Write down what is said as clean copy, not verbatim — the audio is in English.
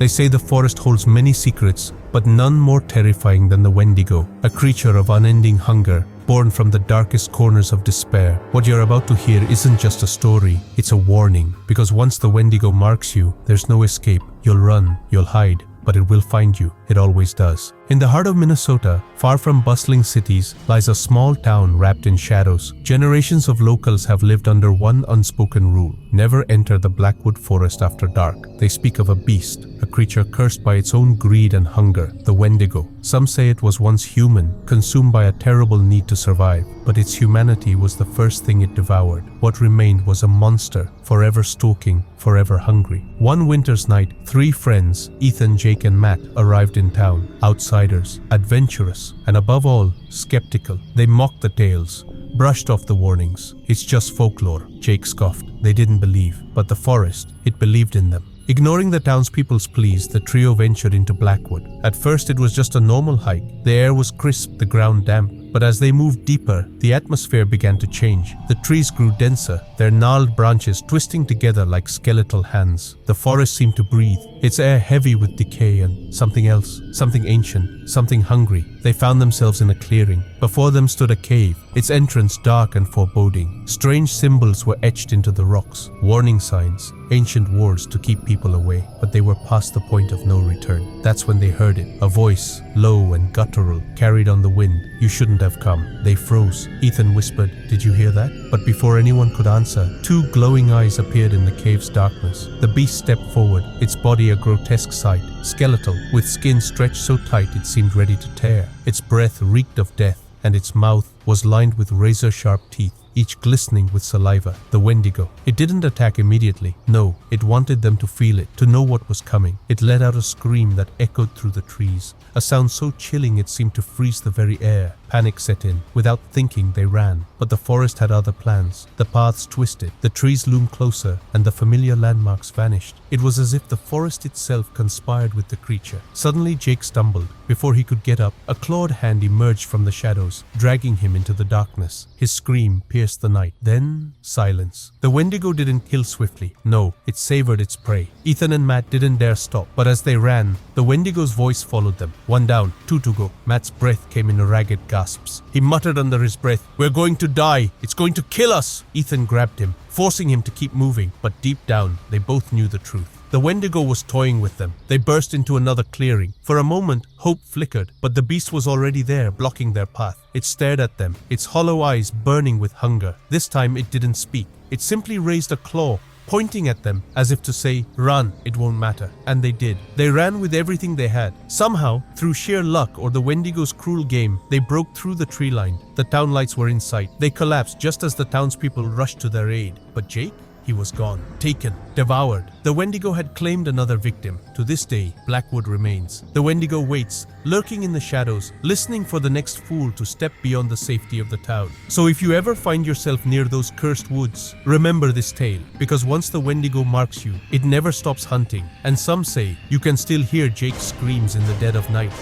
They say the forest holds many secrets, but none more terrifying than the Wendigo, a creature of unending hunger, born from the darkest corners of despair. What you're about to hear isn't just a story, it's a warning. Because once the Wendigo marks you, there's no escape. You'll run, you'll hide, but it will find you. It always does. In the heart of Minnesota, far from bustling cities, lies a small town wrapped in shadows. Generations of locals have lived under one unspoken rule: never enter the Blackwood Forest after dark. They speak of a beast, a creature cursed by its own greed and hunger, the Wendigo. Some say it was once human, consumed by a terrible need to survive, but its humanity was the first thing it devoured. What remained was a monster, forever stalking, forever hungry. One winter's night, 3 friends, Ethan, Jake, and Matt, arrived in town. Outsiders, adventurous, and above all, skeptical. They mocked the tales, brushed off the warnings. It's just folklore, Jake scoffed. They didn't believe, but the forest, it believed in them. Ignoring the townspeople's pleas, the trio ventured into Blackwood. At first it was just a normal hike. The air was crisp, the ground damp. But as they moved deeper, the atmosphere began to change. The trees grew denser, their gnarled branches twisting together like skeletal hands. The forest seemed to breathe, its air heavy with decay and something else, something ancient, something hungry. They found themselves in a clearing. Before them stood a cave, its entrance dark and foreboding. Strange symbols were etched into the rocks, warning signs, ancient words to keep people away. But they were past the point of no return. That's when they heard it, a voice, low and guttural, carried on the wind. "You shouldn't have come." They froze. Ethan whispered, "Did you hear that?" But before anyone could answer, 2 glowing eyes appeared in the cave's darkness. The beast stepped forward, its body a grotesque sight, skeletal, with skin stretched so tight it seemed ready to tear. Its breath reeked of death, and its mouth was lined with razor-sharp teeth, each glistening with saliva. The Wendigo. It didn't attack immediately. No, it wanted them to feel it, to know what was coming. It let out a scream that echoed through the trees, a sound so chilling it seemed to freeze the very air. Panic set in. Without thinking, they ran. But the forest had other plans. The paths twisted, the trees loomed closer, and the familiar landmarks vanished. It was as if the forest itself conspired with the creature. Suddenly, Jake stumbled. Before he could get up, a clawed hand emerged from the shadows, dragging him into the darkness. His scream pierced the night. Then, silence. The Wendigo didn't kill swiftly. No, it savored its prey. Ethan and Matt didn't dare stop, but as they ran, the Wendigo's voice followed them. 1 down, 2 to go. Matt's breath came in ragged gasps. He muttered under his breath, "We're going to die. It's going to kill us." Ethan grabbed him, forcing him to keep moving, but deep down, they both knew the truth. The Wendigo was toying with them. They burst into another clearing. For a moment, hope flickered, but the beast was already there, blocking their path. It stared at them, its hollow eyes burning with hunger. This time it didn't speak. It simply raised a claw, pointing at them as if to say, "Run, it won't matter." And they did. They ran with everything they had. Somehow, through sheer luck or the Wendigo's cruel game, they broke through the tree line. The town lights were in sight. They collapsed just as the townspeople rushed to their aid. But Jake? He was gone, taken, devoured. The Wendigo had claimed another victim. To this day, Blackwood remains. The Wendigo waits, lurking in the shadows, listening for the next fool to step beyond the safety of the town. So if you ever find yourself near those cursed woods, remember this tale, because once the Wendigo marks you, it never stops hunting. And some say you can still hear Jake's screams in the dead of night.